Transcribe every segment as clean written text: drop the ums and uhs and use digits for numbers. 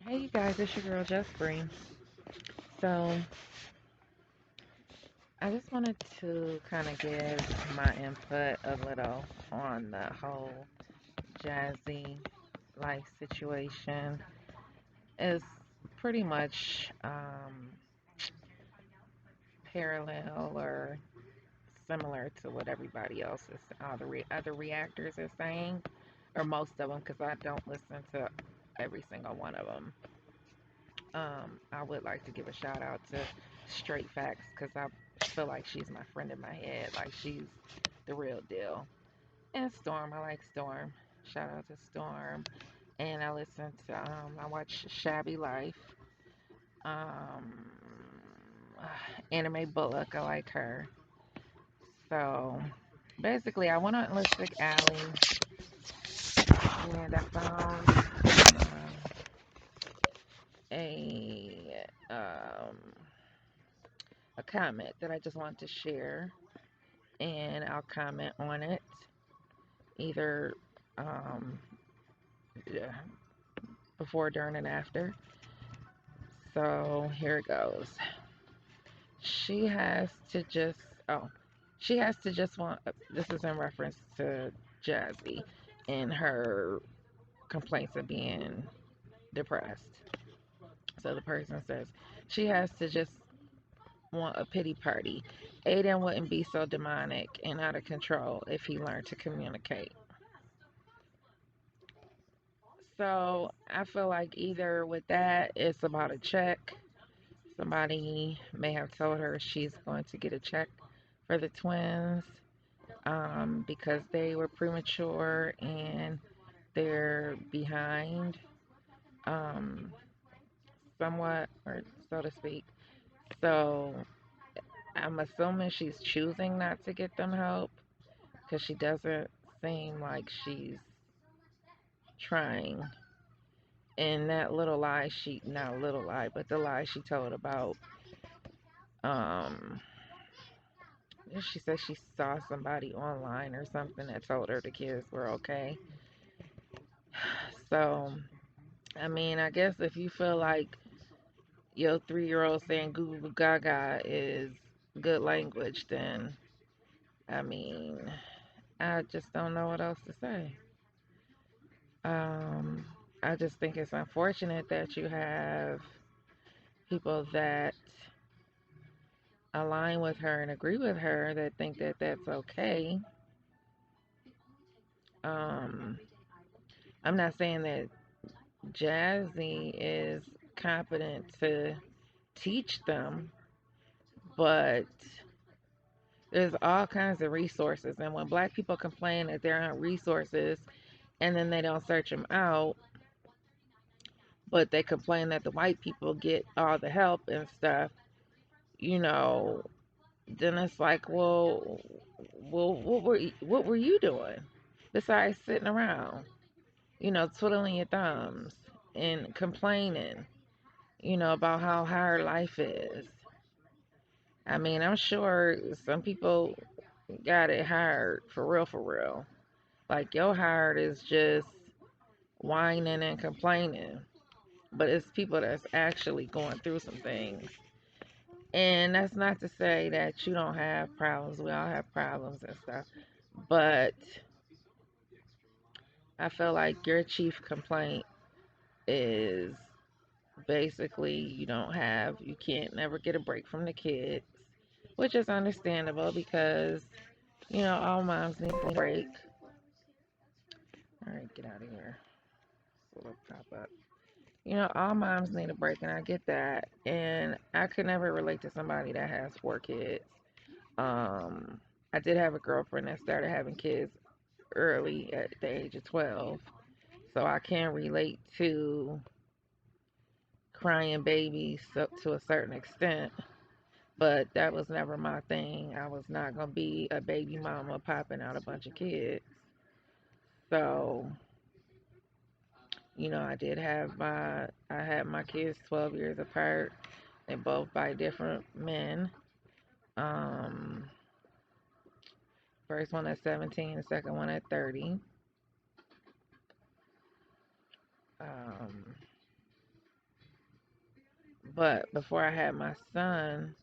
Hey, you guys, it's your girl Jazzy. So, I just wanted to kind of give my input a little on the whole Jazzy life situation. It's pretty much parallel or similar to what everybody else is, all the other reactors are saying, or most of them, because I don't listen to every single one of them. I would like to give a shout out to Straight Facts because I feel like she's my friend in my head. Like she's the real deal. And Storm, I like Storm. Shout out to Storm. And I listen to I watch Shabby Life. Um, Anime Bullock, I like her. So basically, I went on Lipstick Alley and I found a um, a comment that I just want to share, and I'll comment on it either um, yeah, before, during, and after. So here it goes. She has to just, oh, she has to just want, this is in reference to Jazzy and her complaints of being depressed. So the person says, she has to just want a pity party. Aiden wouldn't be so demonic and out of control if he learned to communicate. So I feel like either with that, it's about a check. Somebody may have told her she's going to get a check for the twins because they were premature and they're behind, um, somewhat, or so to speak. So I'm assuming she's choosing not to get them help because she doesn't seem like she's trying. And that little lie she, not little lie, but the lie she told about, um, she said she saw somebody online or something that told her the kids were okay. So, I mean, I guess if you feel like your 3-year old saying goo goo gaga is good language, then I mean, I just don't know what else to say. Um, I just think it's unfortunate that you have people that align with her and agree with her that think that that's okay. Um, I'm not saying that Jazzy is competent to teach them, but there's all kinds of resources. And when black people complain that there aren't resources and then they don't search them out, but they complain that the white people get all the help and stuff, you know, then it's like, well, what were you doing besides sitting around, twiddling your thumbs and complaining, about how hard life is? I mean, I'm sure some people got it hard for real, for real. Like your heart is just whining and complaining, but it's people that's actually going through some things. And that's not to say that you don't have problems. We all have problems and stuff. But I feel like your chief complaint is basically you can't never get a break from the kids, which is understandable because, all moms need a break. All right, get out of here. Little pop up. All moms need a break, and I get that. And I could never relate to somebody that has 4 kids. Um, I did have a girlfriend that started having kids early at the age of 12, so I can relate to crying babies to a certain extent. But that was never my thing. I was not gonna be a baby mama popping out a bunch of kids. So, I had my kids 12 years apart. They both by different men. Um, First one at 17, the second one at 30. Um, But before I had my son,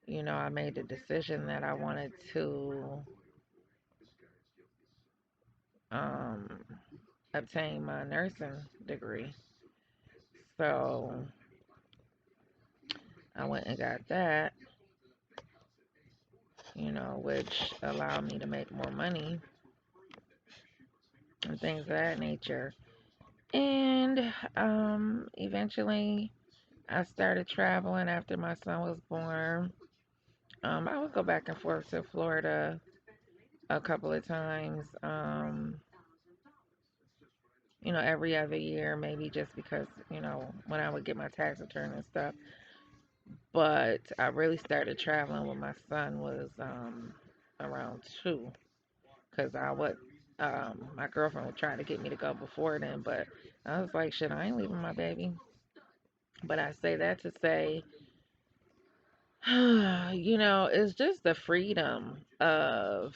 I made the decision that I wanted to um, obtain my nursing degree. So I went and got that, which allowed me to make more money and things of that nature. And eventually, I started traveling after my son was born. I would go back and forth to Florida a couple of times, every other year, maybe just because, when I would get my tax return and stuff. But I really started traveling when my son was around 2, because my girlfriend would try to get me to go before then, but I was like, shit, I ain't leaving my baby. But I say that to say, it's just the freedom of,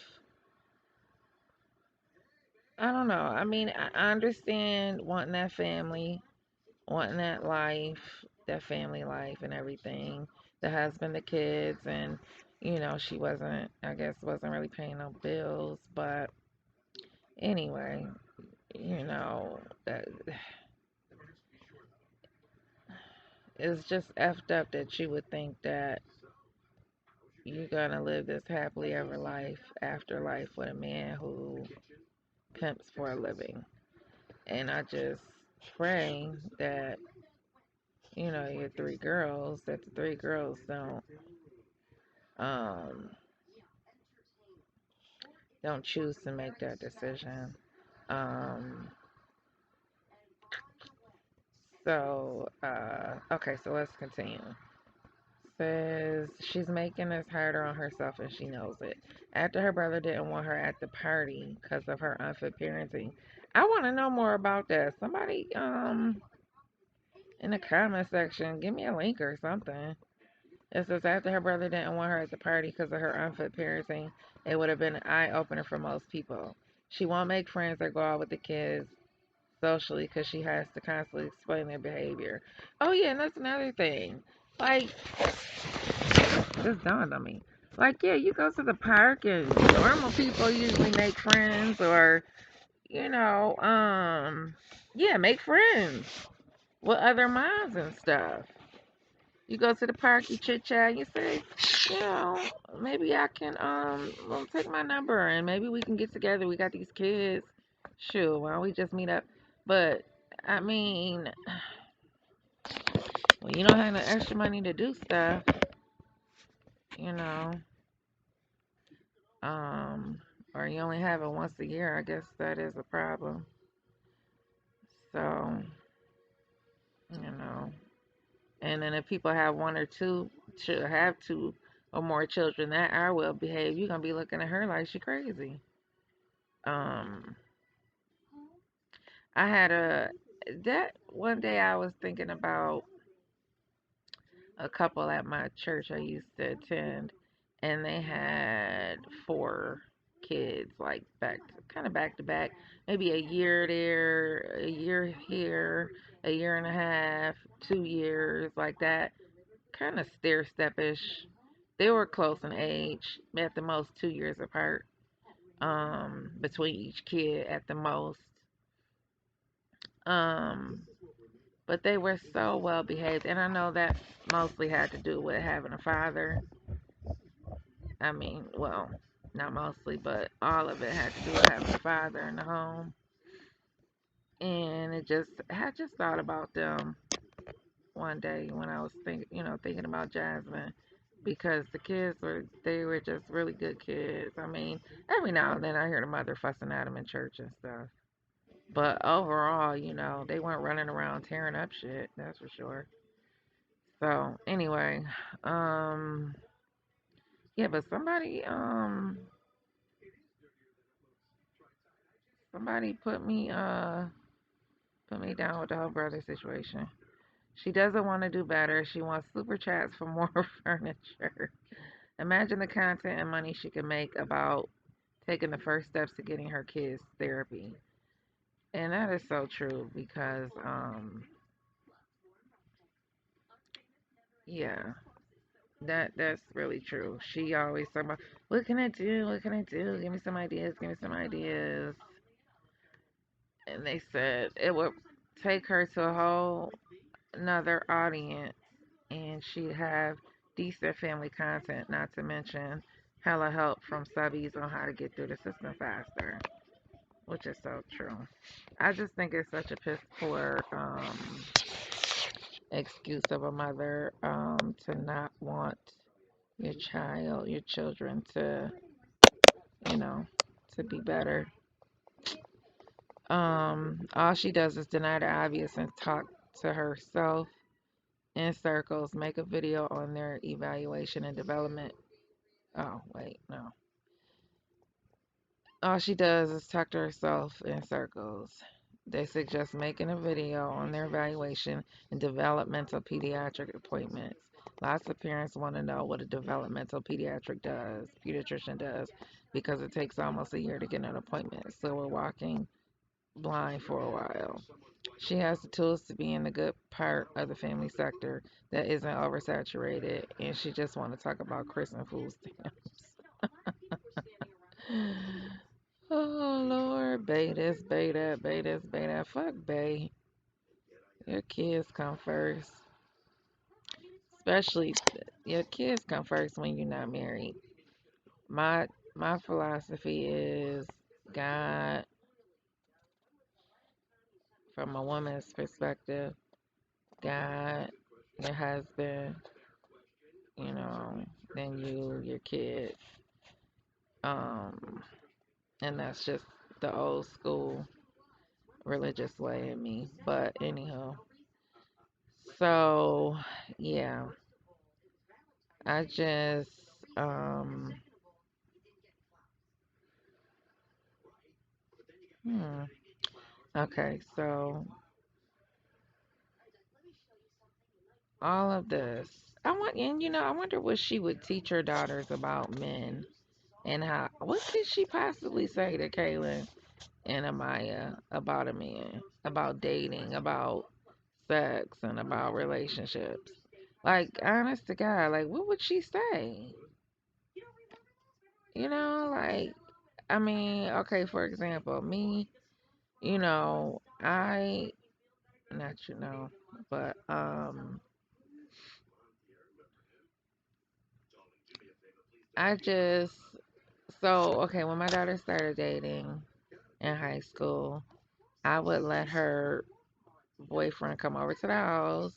I don't know. I mean, I understand wanting that family, wanting that life, that family life and everything. The husband, the kids, and, she wasn't, I guess, wasn't really paying no bills. But anyway, that it's just effed up that you would think that you're gonna live this happily ever life after life with a man who pimps for a living. And I just pray that, your 3 girls, that the 3 girls um don't choose to make that decision. Um okay, so let's continue. Says she's making this harder on herself and she knows it. After her brother didn't want her at the party because of her unfit parenting. I want to know more about that. Somebody in the comment section, give me a link or something. It says after her brother didn't want her at the party because of her unfit parenting, it would have been an eye opener for most people. She won't make friends or go out with the kids socially because she has to constantly explain their behavior. Oh yeah, and that's another thing. Like, this dawned on me. Like, yeah, you go to the park and normal people usually make friends or, yeah, make friends with other moms and stuff. You go to the park, you chit chat, you say, you know, maybe I can well, take my number and maybe we can get together. We got these kids. Sure, why don't we just meet up? But I mean, when you don't have no extra money to do stuff, you know, um, or you only have it once a year, I guess that is a problem. So, you know, and then if people have one or two, should have 2 or more children that are well behaved, you're gonna be looking at her like she crazy. Um, I had a that one day I was thinking about a couple at my church I used to attend, and they had 4 kids, like kind of back to back, maybe a year there, a year here, a year and a half, 2 years, like that, kind of stair stepish. They were close in age, at the most 2 years apart, between each kid at the most. Um, but they were so well behaved, and I know that mostly had to do with having a father. I mean, well, not mostly, but all of it had to do with having a father in the home. And I just thought about them one day when I was thinking about Jasmine, because they were just really good kids. I mean, every now and then I hear the mother fussing at them in church and stuff. But overall, they weren't running around tearing up shit, that's for sure. So anyway, um, yeah, but somebody put me down with the whole brother situation. She doesn't want to do better. She wants super chats for more furniture. Imagine the content and money she could make about taking the first steps to getting her kids therapy. And that is so true because Yeah, that's really true. She always talking about, what can I do? What can I do? Give me some ideas. Give me some ideas. And they said it would take her to a whole another audience, and she'd have decent family content, not to mention hella help from subbies on how to get through the system faster, which is so true. I just think it's such a piss poor excuse of a mother to not want your children to, you know, to be better. All she does is deny the obvious and talk to herself in circles, make a video on their evaluation and development. Oh, wait, no. All she does is talk to herself in circles. They suggest making a video on their evaluation and developmental pediatric appointments. Lots of parents want to know what a developmental pediatrician does, because it takes almost a year to get an appointment. So we're walking blind for a while. She has the tools to be in the good part of the family sector that isn't oversaturated, and she just want to talk about Christmas food stamps. Oh Lord, bay this, bay that, bay this, bay that. Fuck bay. Your kids come first. Especially your kids come first when you're not married. My philosophy is God, from a woman's perspective, God, your husband, you know, then you, your kids. Um, and that's just the old school religious way in me. But anyhow, so yeah, I just um hmm. Okay, so all of this, I want, and I wonder what she would teach her daughters about men, and how, what could she possibly say to Kaylin and Amaya about a man, about dating, about sex, and about relationships. Like, honest to God, like, what would she say? Like, I mean, okay, for example, me, I, not but, I just, so, okay, when my daughter started dating in high school, I would let her boyfriend come over to the house.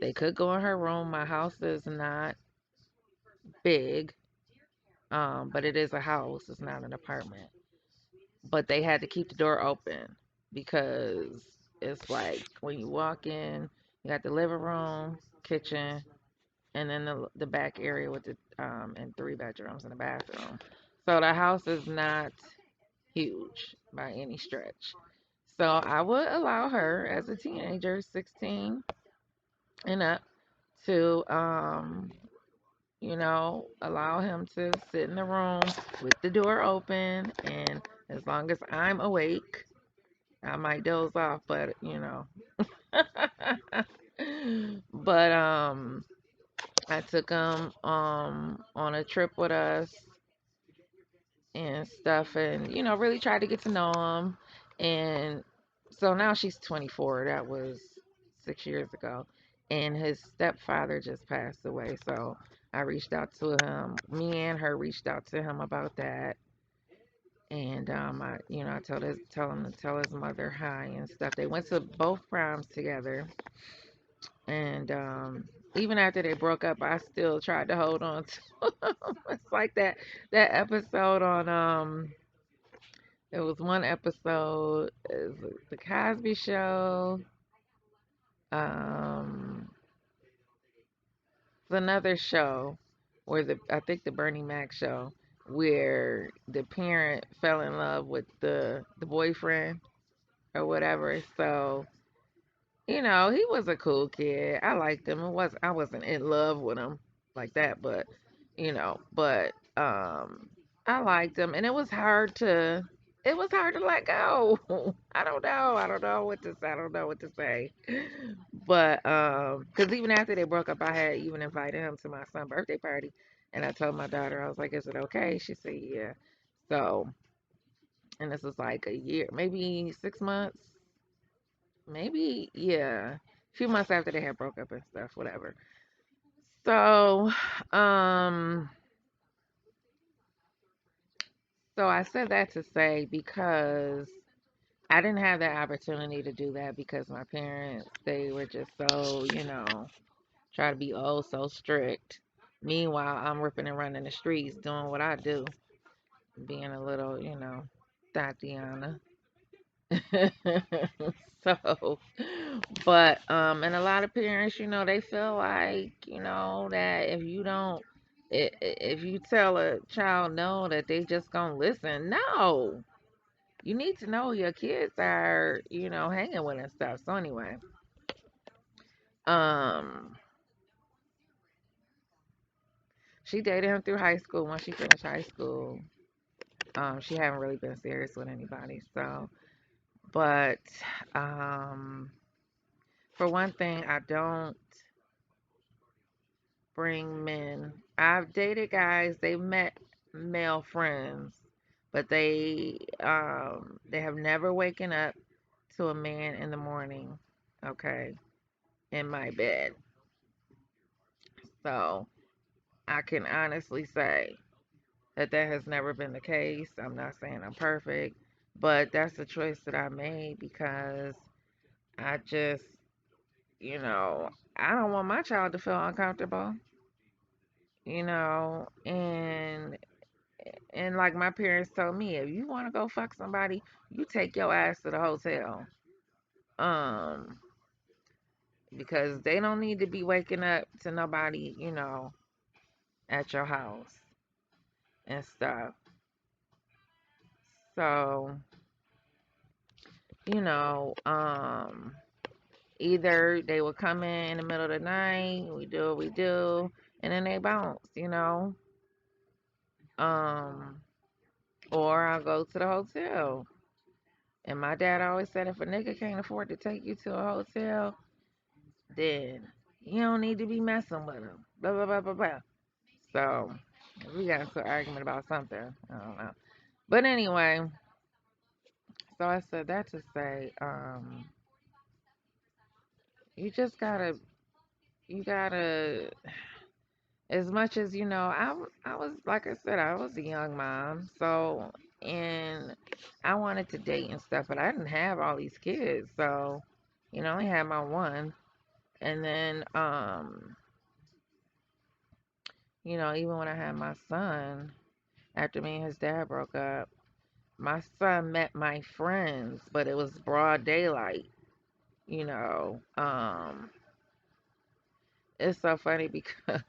They could go in her room. My house is not big, but it is a house. It's not an apartment. But they had to keep the door open because it's like when you walk in, you got the living room, kitchen, and then the back area with the and three bedrooms and a bathroom. So the house is not huge by any stretch. So I would allow her as a teenager, 16 and up, to allow him to sit in the room with the door open, and as long as I'm awake, I might doze off, but but I took him on a trip with us and stuff, and really tried to get to know him. And so now she's 24. That was 6 years ago, and his stepfather just passed away. So I reached out to him. Me and her reached out to him about that. And I tell him to tell his mother hi and stuff. They went to both proms together, and even after they broke up, I still tried to hold on to him. It's like that episode on it was one episode, is the Cosby Show. It's another show where I think the Bernie Mac show, where the parent fell in love with the boyfriend or whatever. So he was a cool kid. I liked him. I wasn't in love with him like that, but I liked him, and it was hard to it was hard to let go. I don't know. I don't know what to say. I don't know what to say. But because even after they broke up, I had even invited him to my son's birthday party, and I told my daughter, I was like, "Is it okay?" She said, "Yeah." So, and this was like a year, maybe 6 months, maybe yeah, a few months after they had broke up and stuff, whatever. So, um, so I said that to say because I didn't have that opportunity to do that because my parents, they were just so, try to be oh so strict. Meanwhile, I'm ripping and running the streets doing what I do, being a little, Tatiana. So, but and a lot of parents, they feel like, that if you don't if you tell a child no that they just gonna listen. No. You need to know your kids are, hanging with and stuff. So anyway, um she dated him through high school. Once she finished high school, she hadn't really been serious with anybody. So, but um for one thing, I don't bring men. I've dated guys, they've met male friends, but they have never waken up to a man in the morning, okay, in my bed. So I can honestly say that that has never been the case. I'm not saying I'm perfect, but that's the choice that I made because I just, you know, I don't want my child to feel uncomfortable, and like my parents told me, if you want to go fuck somebody, you take your ass to the hotel. Um, because they don't need to be waking up to nobody, at your house and stuff. So, you know, either they will come in the middle of the night, we do what we do, and then they bounce, um, or I'll go to the hotel. And my dad always said if a nigga can't afford to take you to a hotel, then you don't need to be messing with him. Blah blah blah blah blah. So we got into an argument about something. I don't know. But anyway, so I said that to say, you just you gotta, as much as I was like I said, I was a young mom, so and I wanted to date and stuff, but I didn't have all these kids, so I only had my one, and then even when I had my son, after me and his dad broke up, my son met my friends, but it was broad daylight, you know. It's so funny because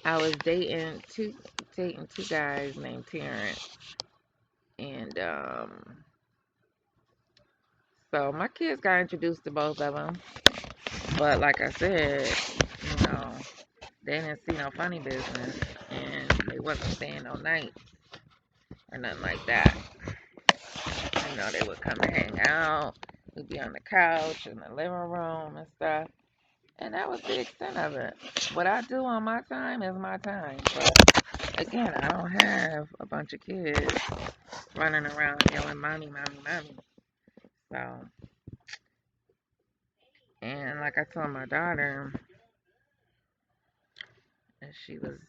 I was dating two guys named Terrence, and so my kids got introduced to both of them. But like I said, you know, they didn't see no funny business, and they wasn't staying no night or nothing like that. They would come and hang out. We'd be on the couch in the living room and stuff. And that was the extent of it. What I do on my time is my time. But again, I don't have a bunch of kids running around yelling, mommy, mommy, mommy. So, and like I told my daughter, and she was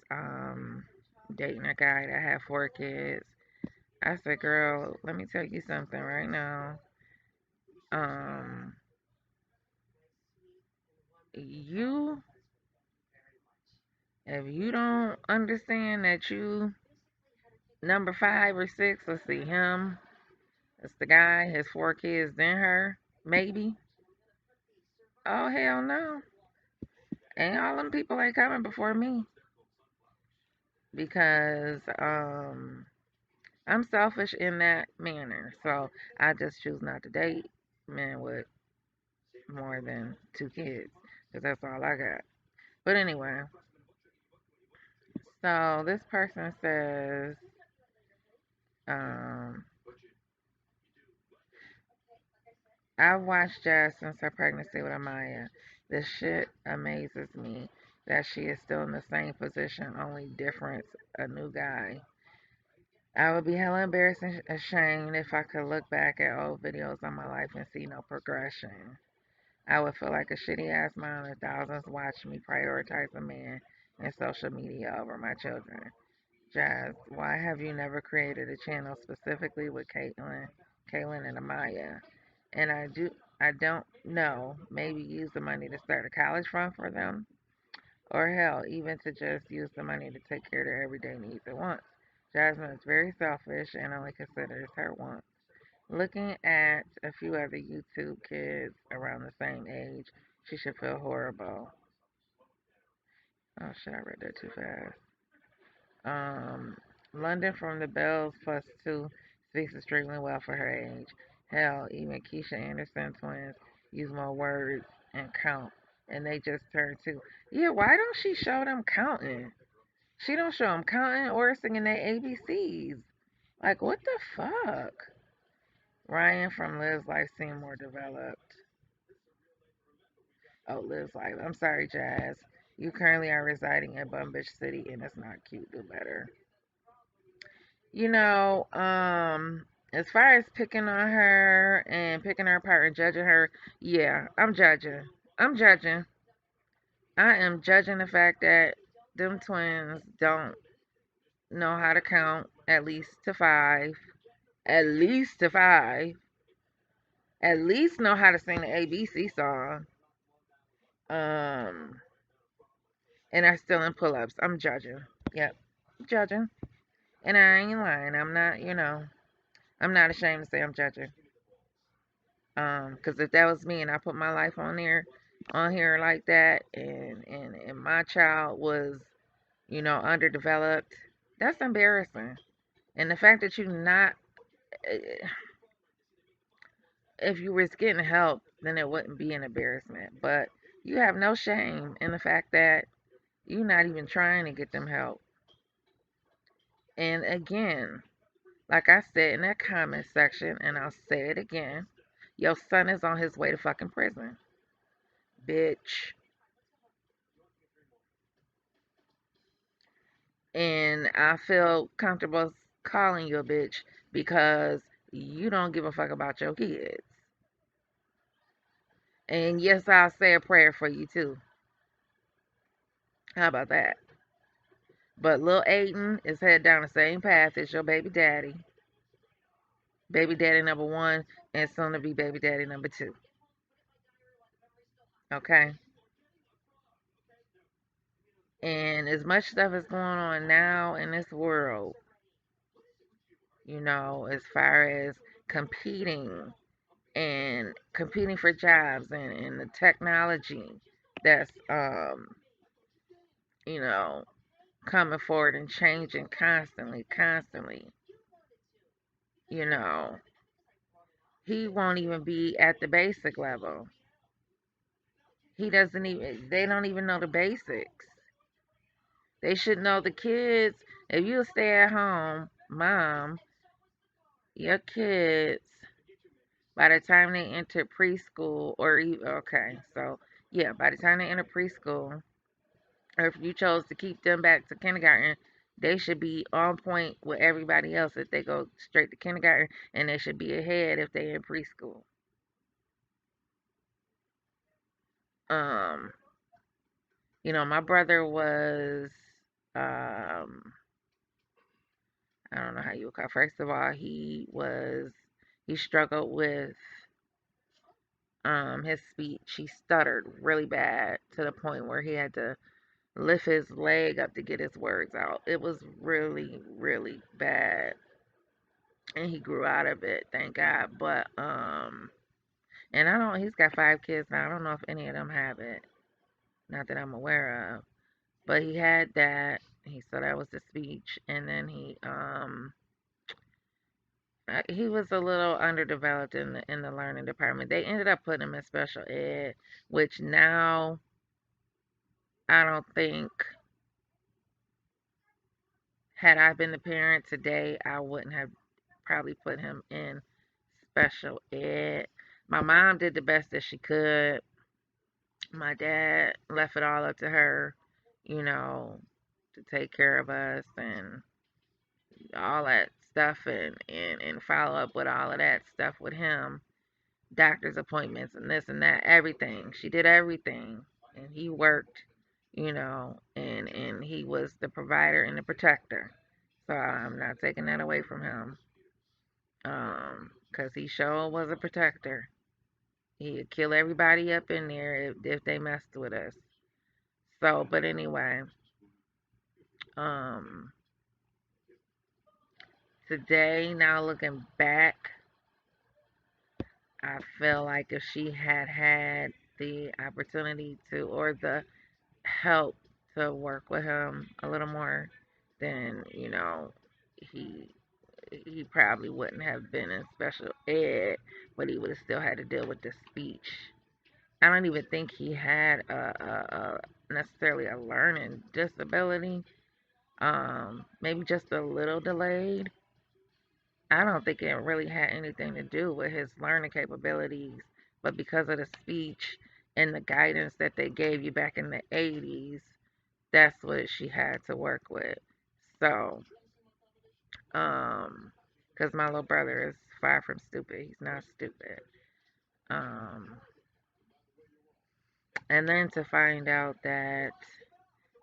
dating a guy that had 4 kids. I said, girl, let me tell you something right now. Um, you, if you don't understand that you number 5 or 6, let's see, him, it's the guy, his 4 kids, then her, maybe. Oh, hell no. And all them people ain't coming before me because I'm selfish in that manner. So I just choose not to date men with more than 2 kids because that's all I got. But anyway, so this person says, um, I've watched Jazz since her pregnancy with Amaya. This shit amazes me that she is still in the same position, only difference a new guy. I would be hella embarrassed and ashamed if I could look back at old videos of my life and see no progression. I would feel like a shitty ass mom if thousands watched me prioritize a man and social media over my children. Jazz, why have you never created a channel specifically with Caitlin and Amaya? And I don't know, maybe use the money to start a college fund for them, or hell, even to just use the money to take care of their everyday needs at once. Jasmine is very selfish and only considers her wants. Looking at a few other YouTube kids around the same age, she should feel horrible. Oh shit, I read that too fast. Um, London from the Bells plus two speaks extremely well for her age. Hell, even Keisha Anderson twins use more words and count, and they just turned two. Yeah, why don't she show them counting? She don't show them counting or singing their ABCs. Like, what the fuck? Ryan from Liz Life seemed more developed. Oh, Liz Life. I'm sorry, Jazz. You currently are residing in Bum Bitch City, and it's not cute. Do better. You know, as far as picking on her and picking her apart and judging her, yeah, I'm judging. I'm judging. I am judging the fact that them twins don't know how to count at least to five. At least to five. At least know how to sing the ABC song. Um, and are still in pull ups. I'm judging. Yep. Judging. And I ain't lying. I'm not, I'm not ashamed to say I'm judging. Because if that was me and I put my life on here like that, and my child was, underdeveloped, that's embarrassing. And the fact that you not, eh, if you was getting help, then it wouldn't be an embarrassment. But you have no shame in the fact that you're not even trying to get them help. And again, like I said in that comment section, and I'll say it again, your son is on his way to fucking prison, bitch. And I feel comfortable calling you a bitch because you don't give a fuck about your kids. And yes, I'll say a prayer for you too. How about that? But Lil Aiden is headed down the same path as your baby daddy. Baby daddy number one, and soon to be baby daddy number two. Okay? And as much stuff is going on now in this world, as far as competing and competing for jobs and the technology that's you know coming forward and changing constantly, you know he won't even be at the basic level. He doesn't even They don't even know the basics. They should know the kids. If you stay at home mom, your kids, by the time they enter preschool, or okay, so yeah, by the time they enter preschool, or if you chose to keep them back to kindergarten, they should be on point with everybody else if they go straight to kindergarten, and they should be ahead if they in preschool. Um, my brother was, um, I don't know how you would call. First of all, he struggled with his speech. He stuttered really bad to the point where he had to lift his leg up to get his words out. It was really, really bad. And he grew out of it, thank God. But and I don't he's got 5 kids now. I don't know if any of them have it. Not that I'm aware of. But he had that. He said that was the speech, and then he was a little underdeveloped in the learning department. They ended up putting him in special ed, which now I don't think, had I been the parent today, I wouldn't have probably put him in special ed. My mom did the best that she could. My dad left it all up to her, you know, to take care of us and all that stuff and follow up with all of that stuff with him. Doctor's appointments and this and that, everything. She did everything. And he worked, and he was the provider and the protector. So I'm not taking that away from him. 'Cause he sure was a protector. He'd kill everybody up in there if they messed with us. So, but anyway, um, today, now looking back, I feel like if she had had the opportunity to or the help to work with him a little more, then he he probably wouldn't have been in special ed, but he would have still had to deal with the speech. I don't even think he had a necessarily a learning disability. Maybe just a little delayed. I don't think it really had anything to do with his learning capabilities, but because of the speech and the guidance that they gave you back in the 80s, that's what she had to work with. So, because my little brother is far from stupid. He's not stupid. Um, and then to find out that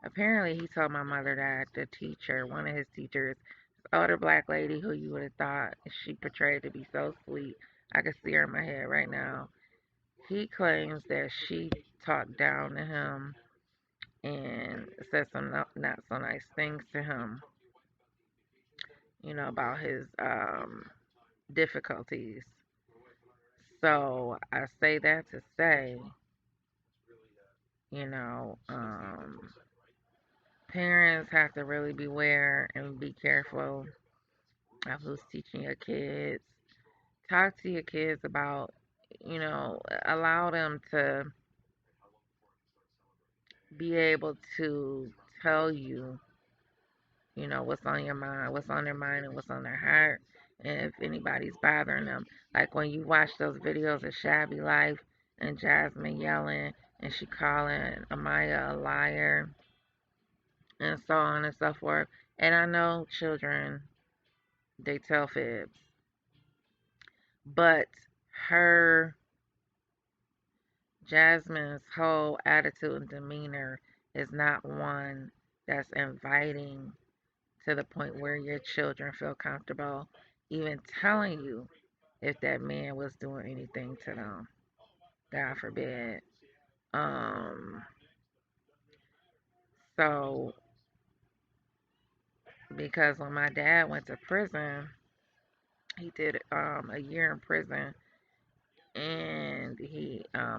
apparently he told my mother that the teacher, one of his teachers, older black lady who you would have thought she portrayed to be so sweet. I can see her in my head right now. He claims that she talked down to him and said some not so nice things to him, about his difficulties. So I say that to say, you know, um, parents have to really beware and be careful of who's teaching your kids. Talk to your kids about, allow them to be able to tell you, what's on your mind, what's on their mind, and what's on their heart, and if anybody's bothering them. Like when you watch those videos of Shabby Life and Jasmine yelling and she calling Amaya a liar and so on and so forth. And I know children, they tell fibs, but her, Jasmine's whole attitude and demeanor is not one that's inviting to the point where your children feel comfortable even telling you if that man was doing anything to them. God forbid. Um, so because when my dad went to prison, he did a year in prison, and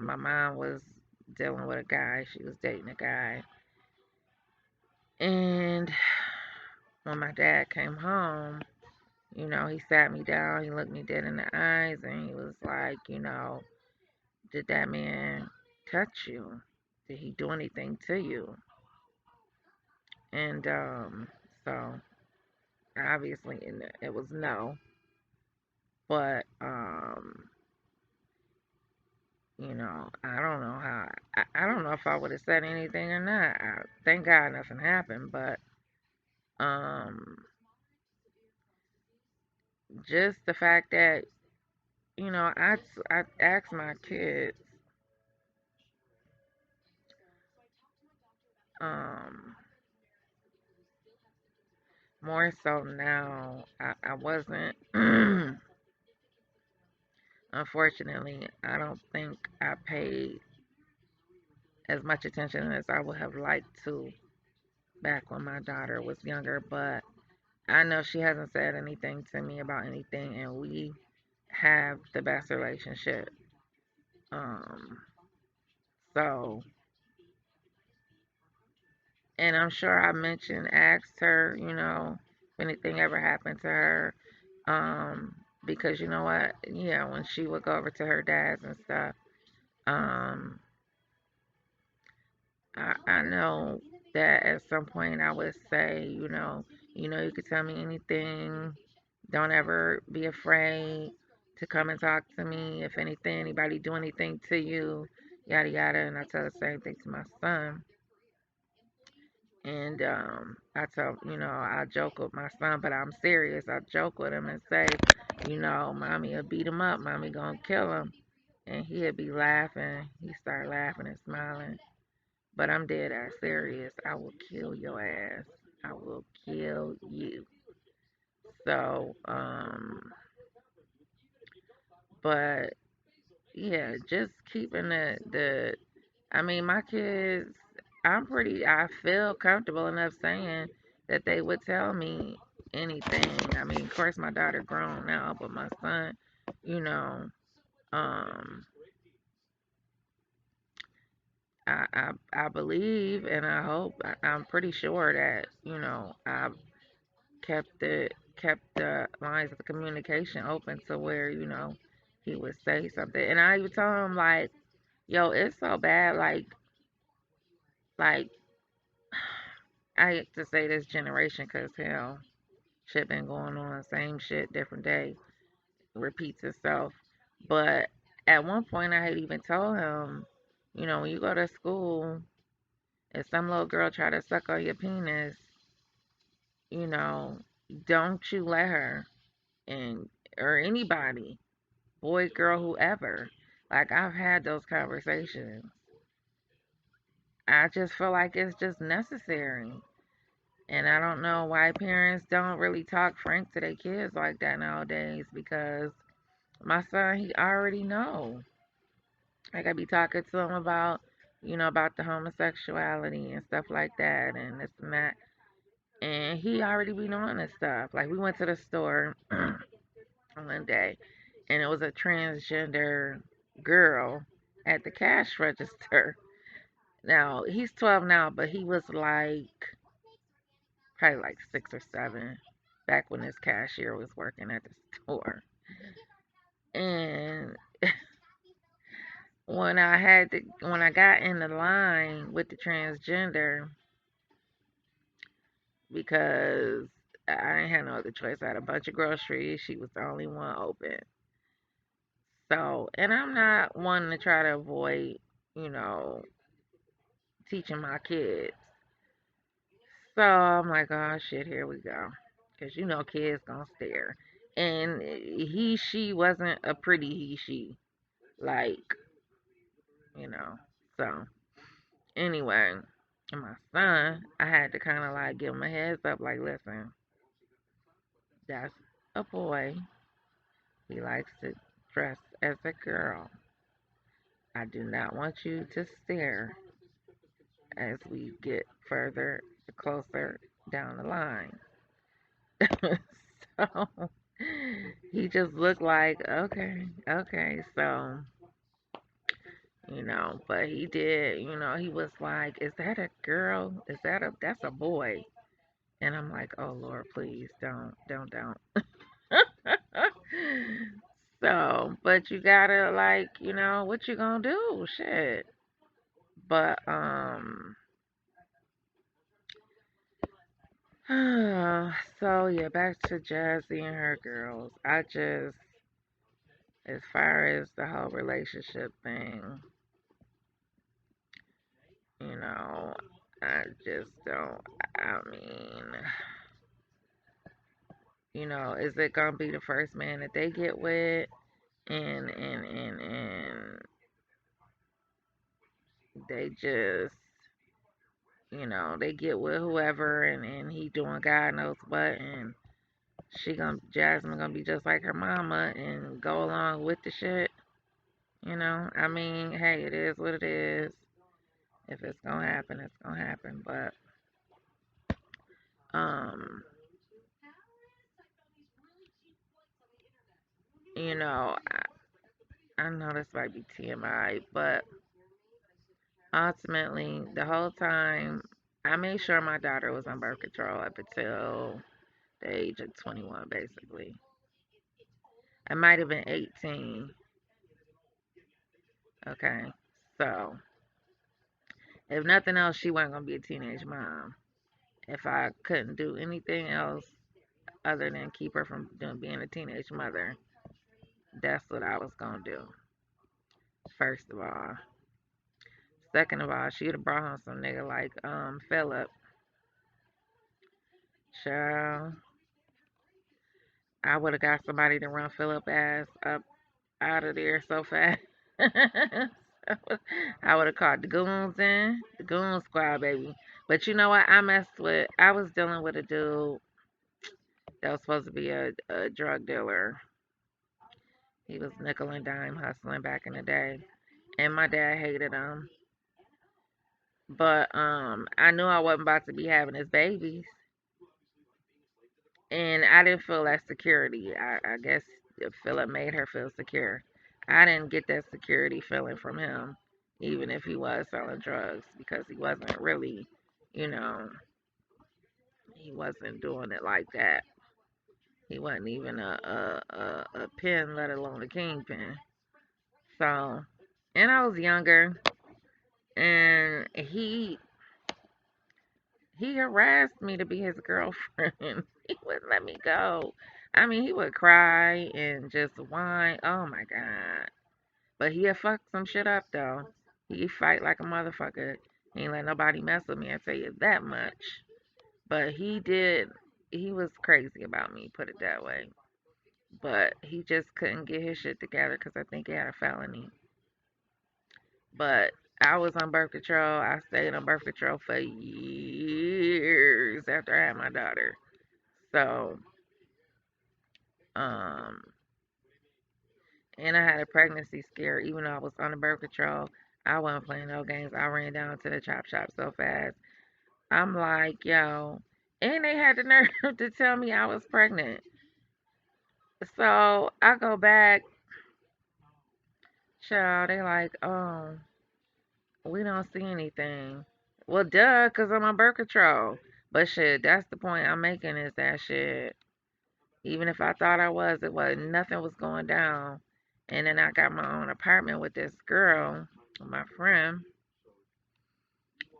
my mom was dealing with a guy. She was dating a guy, and when my dad came home, he sat me down, he looked me dead in the eyes, and he was like, did that man touch you? Did he do anything to you? And so obviously it was no, but I don't know how. I don't know if I would have said anything or not. Thank God nothing happened, but um, just the fact that I asked my kids um more so now. I wasn't. Unfortunately, I don't think I paid as much attention as I would have liked to back when my daughter was younger, but I know she hasn't said anything to me about anything, and we have the best relationship. Um, so, and I'm sure I mentioned, asked her, if anything ever happened to her. Because you know what? Yeah, when she would go over to her dad's and stuff, um, I know that at some point I would say, you could tell me anything. Don't ever be afraid. to come and talk to me. If anything, anybody do anything to you, yada yada. And I tell the same thing to my son. And I tell, I joke with my son, but I'm serious. I joke with him and say, mommy will beat him up, mommy gonna kill him, and he'll be laughing. He start laughing and smiling, but I'm dead ass serious. I will kill your ass. I will kill you. So, but yeah, just keeping the. I mean, my kids. I feel comfortable enough saying that they would tell me anything. I mean, of course, my daughter grown now, but my son, you know, um, I believe and I hope. I'm pretty sure that I kept the lines of communication open to where he would say something, and I even told him like, "Yo, it's so bad, like." I hate to say this generation, cause hell, shit been going on, same shit, different day, repeats itself. But at one point, I had even told him, when you go to school, if some little girl try to suck on your penis, you know, don't you let her, and or anybody, boy, girl, whoever. Like I've had those conversations. I just feel like it's just necessary. And I don't know why parents don't really talk frank to their kids like that nowadays because my son, he already know. Like I be talking to him about, about the homosexuality and stuff like that and this and that. And he already be knowing this stuff. Like we went to the store one day and it was a transgender girl at the cash register. Now, he's 12 now, but he was like probably like 6 or 7 back when this cashier was working at the store. And when I got in the line with the transgender, because I ain't had no other choice. I had a bunch of groceries. She was the only one open. So, and I'm not one to try to avoid, you know, teaching my kids. So I'm like, oh shit, here we go. Because kids gonna stare. And she wasn't a pretty she. Like, you know. So, anyway, and my son, I had to kind of like give him a heads up, like, listen, that's a boy. He likes to dress as a girl. I do not want you to stare as we get further, closer down the line. So he just looked like, okay, okay. So, but he did, he was like, is that a girl? That's a boy. And I'm like, oh Lord, please don't. So, but you gotta like, what you gonna do? Shit. But so yeah, back to Jazzy and her girls. I just, as far as the whole relationship thing, you know, I just don't. I mean, is it gonna be the first man that they get with, and they just, they get with whoever, and he doing God knows what, and Jasmine gonna be just like her mama and go along with the shit. I mean, hey, it is what it is. If it's gonna happen, it's gonna happen. But um, I know this might be TMI, but ultimately, the whole time, I made sure my daughter was on birth control up until the age of 21, basically. I might have been 18. Okay, so if nothing else, she wasn't gonna be a teenage mom. If I couldn't do anything else other than keep her from being a teenage mother, That's what I was gonna do. First of all. Second of all, she'd have brought home some nigga like Philip. Child. I would have got somebody to run Philip ass up out of there so fast. I would have caught the goons in, the goon squad, baby. But you know what? I was dealing with a dude that was supposed to be a drug dealer. He was nickel and dime hustling back in the day. And my dad hated him. But I knew I wasn't about to be having his babies. And I didn't feel that security. I guess Philip made her feel secure. I didn't get that security feeling from him, even if he was selling drugs, because he wasn't really, you know, he wasn't doing it like that. He wasn't even a pin, let alone a kingpin. So, and I was younger, and he harassed me to be his girlfriend. He wouldn't let me go. I mean, he would cry and just whine. Oh my God. But he'd fuck some shit up though. He'd fight like a motherfucker. He ain't let nobody mess with me, I tell you that much. But he was crazy about me, put it that way. But he just couldn't get his shit together because I think he had a felony. But I was on birth control. I stayed on birth control for years after I had my daughter. So, um, and I had a pregnancy scare. Even though I was on the birth control, I wasn't playing no games. I ran down to the chop shop so fast. I'm like, yo, and they had the nerve to tell me I was pregnant. So I go back, child. They like, oh, we don't see anything. Well, duh, cause I'm on birth control. But shit, that's the point I'm making is that shit. Even if I thought I was, it was nothing was going down. And then I got my own apartment with this girl, my friend,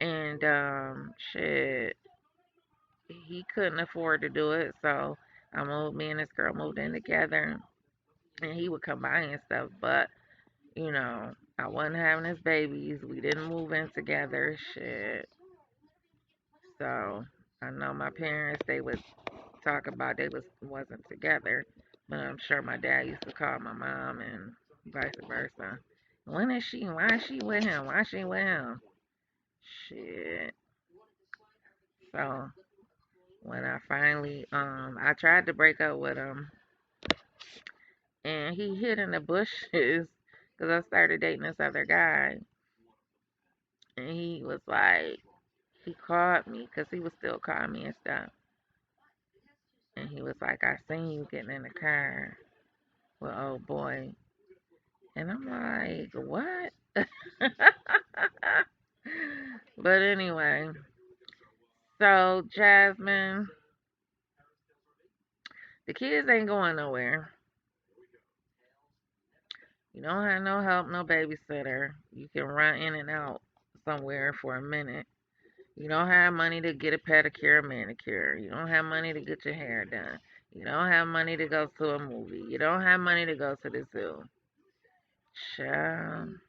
and shit, he couldn't afford to do it, so me and this girl moved in together, and he would come by and stuff, but I wasn't having his babies. We didn't move in together, shit. So I know my parents, they would talk about wasn't together, but I'm sure my dad used to call my mom and vice versa. When is she? Why is she with him? Why is she with him? Shit. So when I finally I tried to break up with him, and he hid in the bushes because I started dating this other guy, and he was like, he called me because he was still calling me and stuff, and he was like, I seen you getting in the car with old boy, and I'm like, what? But anyway, so Jasmine, the kids ain't going nowhere. You don't have no help, no babysitter. You can run in and out somewhere for a minute. You don't have money to get a pedicure or manicure. You don't have money to get your hair done. You don't have money to go to a movie. You don't have money to go to the zoo. Child,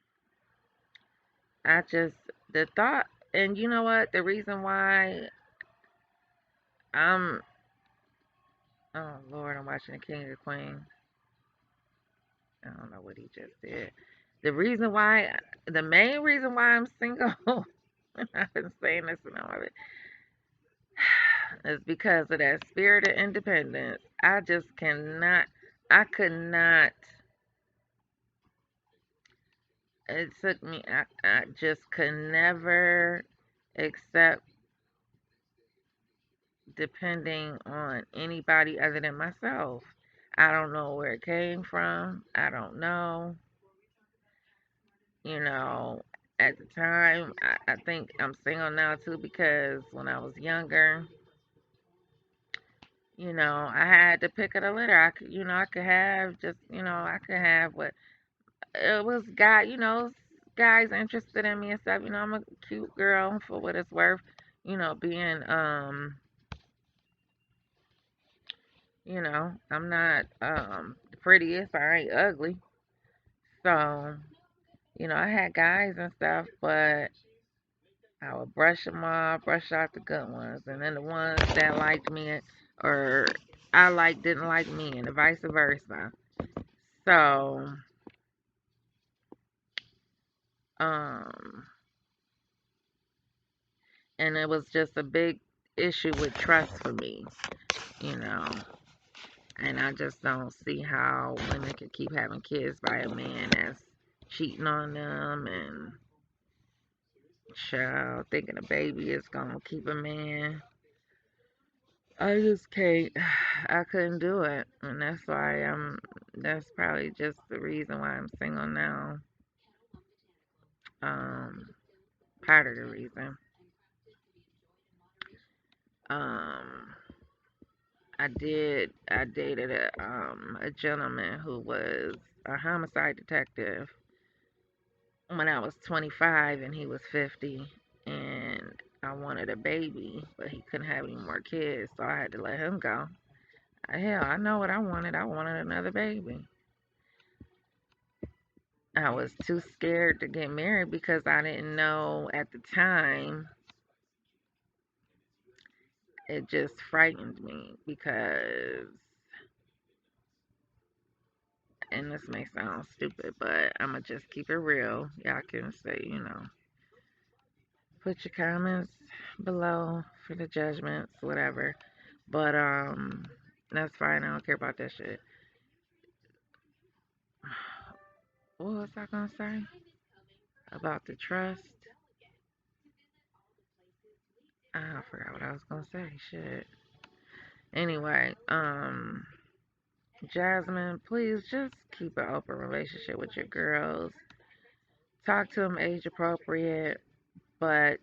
I just, the thought, and you know what? The reason why I'm, oh Lord, I'm watching the King of Queens. I don't know what he just did. The main reason why I'm single, I've been saying this and all of it, is because of that spirit of independence. I could not, it took me, I just could never accept depending on anybody other than myself. I don't know where it came from. I don't know. You know, at the time, I think I'm single now too because when I was younger, I had to pick of the litter. I could have just, I could have what it was guys interested in me and stuff. I'm a cute girl for what it's worth. Being I'm not prettiest. I ain't ugly. So, I had guys and stuff, but I would brush them off, brush out the good ones, and then the ones that liked me or I liked didn't like me, and vice versa. So, um, and it was just a big issue with trust for me, you know. And I just don't see how women can keep having kids by a man that's cheating on them and child thinking a baby is gonna keep a man. I just can't. I couldn't do it, and that's why That's probably just the reason why I'm single now. Um, Part of the reason. Um, I dated a gentleman who was a homicide detective when I was 25 and he was 50, and I wanted a baby, but he couldn't have any more kids, so I had to let him go. Hell, I know what I wanted. I wanted another baby. I was too scared to get married because I didn't know at the time. It just frightened me because, and this may sound stupid, but I'm going to just keep it real. Y'all can say, put your comments below for the judgments, whatever. But, that's fine. I don't care about that shit. What was I going to say? About the trust? I forgot what I was going to say. Shit. Anyway, Jasmine, please just keep an open relationship with your girls. Talk to them age appropriate, but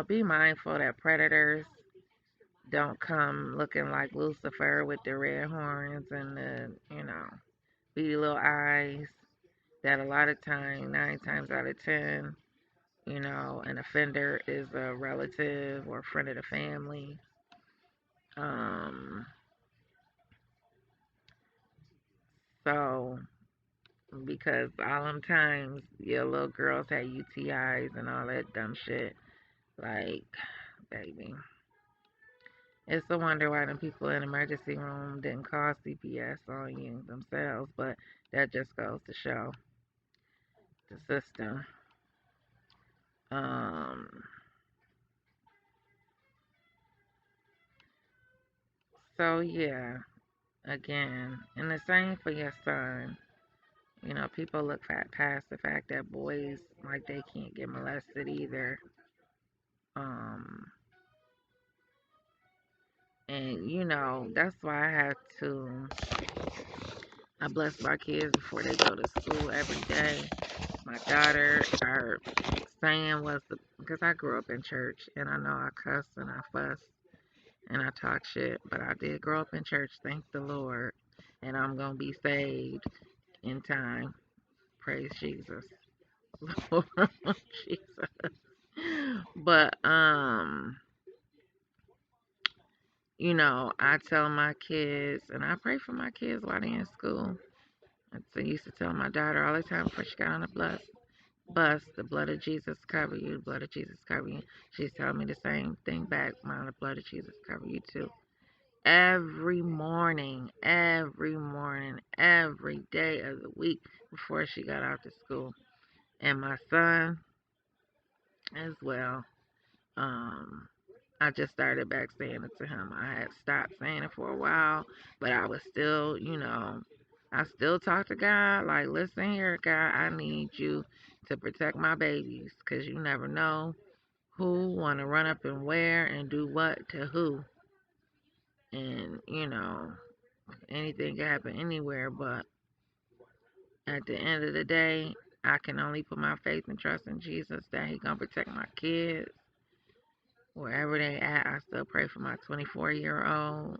be mindful that predators don't come looking like Lucifer with the red horns and the, beady little eyes. That a lot of times, 9 times out of 10, an offender is a relative or a friend of the family. Um, so because all them times your little girls had UTIs and all that dumb shit. Like, baby. It's a wonder why them people in the emergency room didn't call CPS on you themselves, but that just goes to show the system. Um, so yeah, again, and the same for your son. People look past the fact that boys like they can't get molested either. Um, and that's why I bless my kids before they go to school every day. My daughter, our saying was, because I grew up in church and I know I cuss and I fuss and I talk shit, but I did grow up in church, thank the Lord, and I'm going to be saved in time. Praise Jesus. Lord Jesus. But, I tell my kids, and I pray for my kids while they're in school. I used to tell my daughter all the time before she got on the bus, the blood of Jesus cover you, the blood of Jesus cover you. She's telling me the same thing back, Mom, the blood of Jesus cover you too. Every morning, every day of the week before she got out to school. And my son as well. Um, I just started back saying it to him. I had stopped saying it for a while, but I was still, I still talk to God. Like, listen here, God, I need you to protect my babies, because you never know who want to run up and where and do what to who. And, anything can happen anywhere, but at the end of the day, I can only put my faith and trust in Jesus that He gonna protect my kids wherever they at. I still pray for my 24-year-old,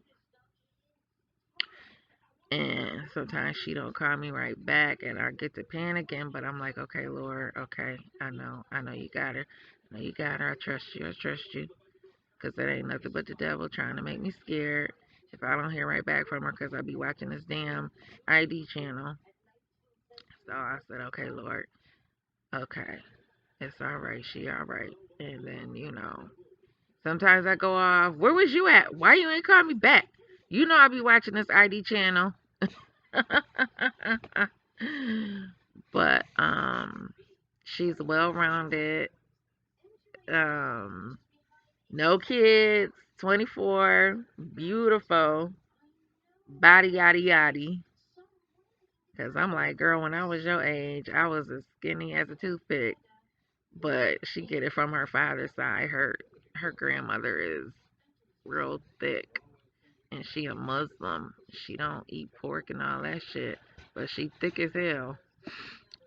and sometimes she don't call me right back, and I get to panicking. But I'm like, okay, Lord, okay, I know you got her. I know you got her. I trust you. Because that ain't nothing but the devil trying to make me scared if I don't hear right back from her, because I be watching this damn ID channel. So I said, okay, Lord, okay, it's all right, she all right. And then, sometimes I go off, where was you at? Why you ain't call me back? You know I be watching this ID channel. But she's well rounded. Um no kids, 24, beautiful, body yada yada. Cause I'm like, girl, when I was your age, I was as skinny as a toothpick. But she get it from her father's side. Her grandmother is real thick, and she a Muslim. She don't eat pork and all that shit, but she thick as hell.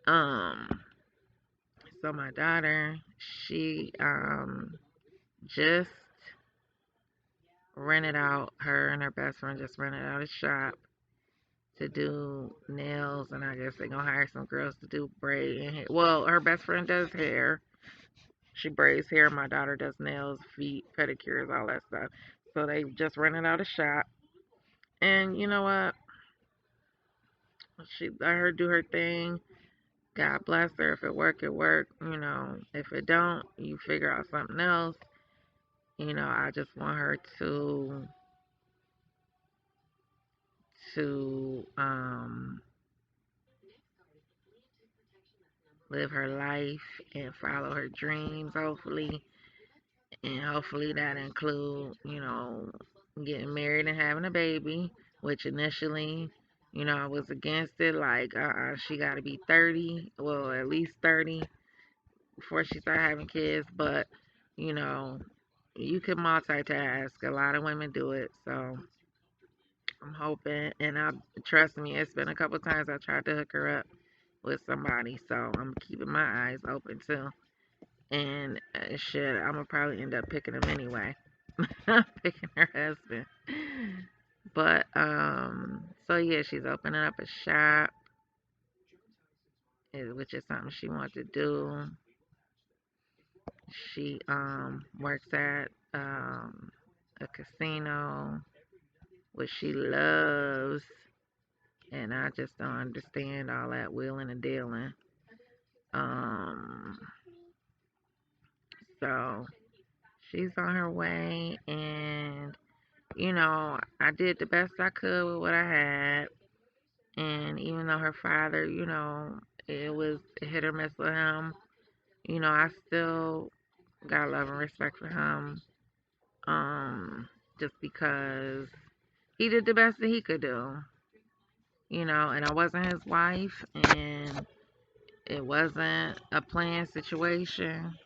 Um, so my daughter, she just rented out. Her and her best friend just rented out a shop to do nails, and I guess they gonna hire some girls to do braid and hair. Well, her best friend does hair. She braids hair. My daughter does nails, feet, pedicures, all that stuff. So they just rented out a shop. And you know what? She let her do her thing. God bless her. If it work, it work. If it don't, you figure out something else. I just want her to live her life and follow her dreams, hopefully. And hopefully that include, getting married and having a baby, which initially, I was against it. Like, she got to be 30, well, at least 30 before she start having kids. But, you know, you can multitask. A lot of women do it. So I'm hoping, and trust me, it's been a couple times I tried to hook her up with somebody. So I'm keeping my eyes open too. And shit, I'm gonna probably end up picking him anyway. Picking her husband. But so yeah, she's opening up a shop, which is something she wants to do. She works at a casino, which she loves, and I just don't understand all that wheeling and dealing. Um, so she's on her way, and I did the best I could with what I had. And even though her father, it was hit or miss with him, I still got love and respect for him. Just because he did the best that he could do, and I wasn't his wife, and it wasn't a planned situation.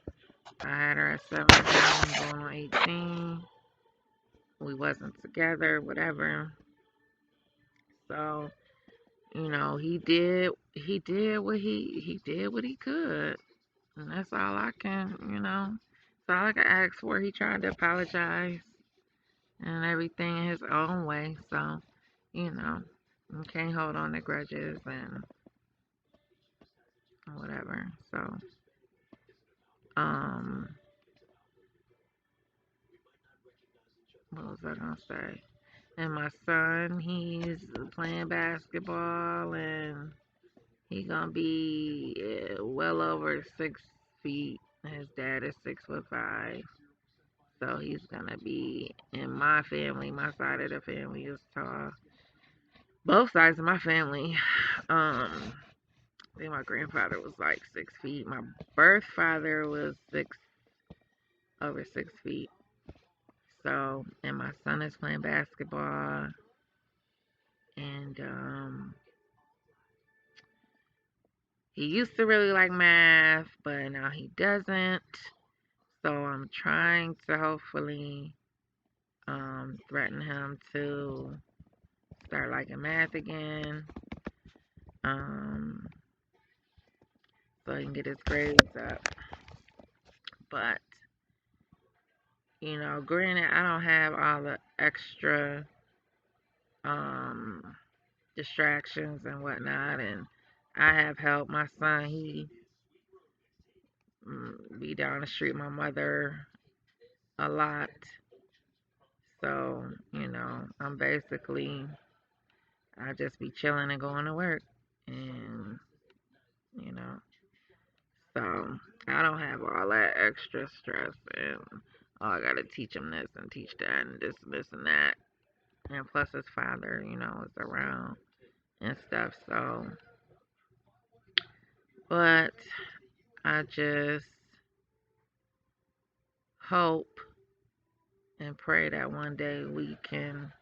I had her at 17, going on 18. We wasn't together, whatever. So, he did what he could. And that's all I can, that's all I can ask for. He tried to apologize and everything in his own way. So, you know, you can't hold on to grudges and whatever. So, um, what was I gonna say? And my son, he's playing basketball, and he gonna be well over 6 feet. His dad is 6'5". So he's gonna be in my family. My side of the family is tall. Both sides of my family. I think my grandfather was like 6 feet. My birth father was over 6 feet. So, and my son is playing basketball, and he used to really like math, but now he doesn't. So I'm trying to hopefully threaten him to start liking math again. Um, so he can get his grades up. But, granted, I don't have all the extra um, distractions and whatnot, and I have helped my son. He be down the street, my mother, a lot. So, I'm basically, I just be chilling and going to work. And, you know, so I don't have all that extra stress and, oh, I got to teach him this and teach that and this and that. And plus his father, is around and stuff. So, but I just hope and pray that one day we can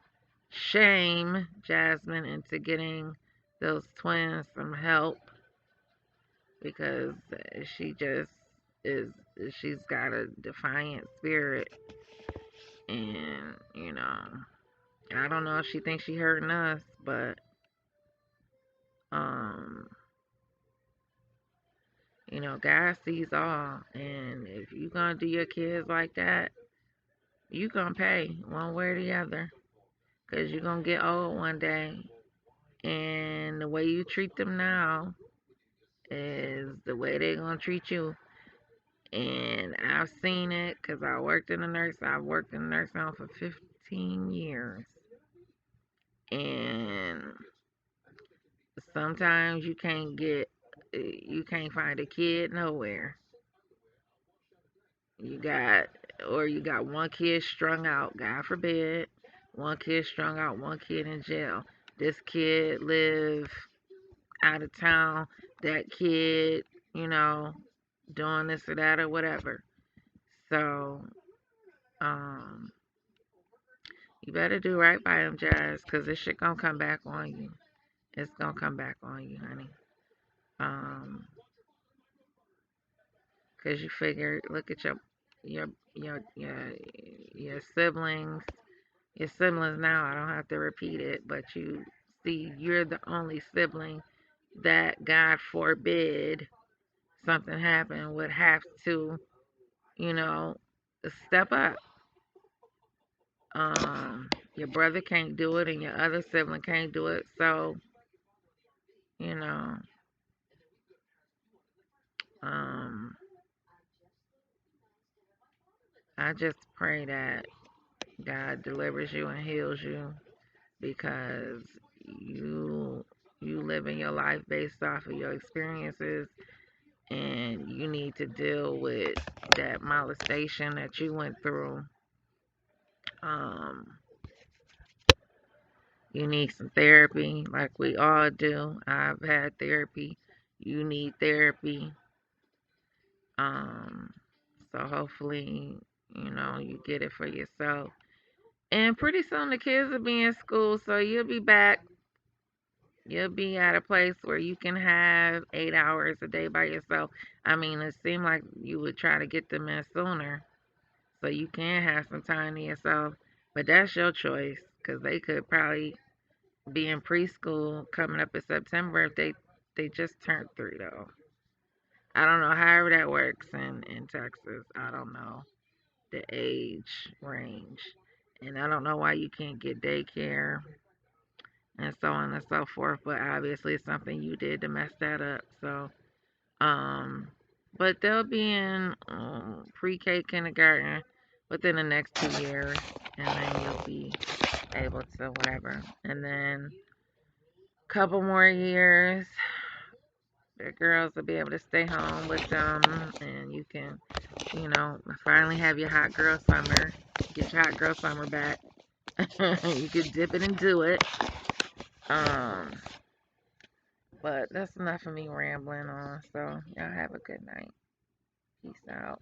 shame Jasmine into getting those twins some help because she just is, she's got a defiant spirit. And, I don't know if she thinks she hurting us, but, um, God sees all. And if you gonna do your kids like that, you gonna pay one way or the other. Because you're gonna get old one day. And the way you treat them now is the way they're gonna treat you. And I've seen it because I've worked in a nursing home for 15 years. And sometimes you can't find a kid nowhere. You got, or you got one kid strung out, God forbid, one kid strung out, one kid in jail. This kid live out of town, that kid, you know, doing this or that or whatever. So, um, you better do right by him, Jazz, because this shit gonna come back on you. It's gonna come back on you, honey. Um, because you figure, look at your your your your siblings. Your siblings now, I don't have to repeat it, but you see, you're the only sibling that, God forbid, something happened, would have to, you know, step up. Your brother can't do it, and your other sibling can't do it. So, you know, um, I just pray that God delivers you and heals you because you you living your life based off of your experiences, and you need to deal with that molestation that you went through. Um, you need some therapy, like we all do. I've had therapy. You need therapy. Um, so hopefully, you get it for yourself. And pretty soon the kids will be in school, so you'll be back. You'll be at a place where you can have 8 hours a day by yourself. I mean, it seemed like you would try to get them in sooner so you can have some time to yourself. But that's your choice because they could probably be in preschool coming up in September if they just turned 3 though. I don't know however that works in Texas. I don't know the age range. And I don't know why you can't get daycare and so on and so forth, but obviously it's something you did to mess that up. So, um, but they'll be in pre-K kindergarten within the next 2 years, and then you'll be able to whatever. And then a couple more years, the girls will be able to stay home with them, and you can, finally have your hot girl summer. Get your hot girl summer back. You can dip it and do it. Um, but that's enough of me rambling on. So y'all have a good night. Peace out.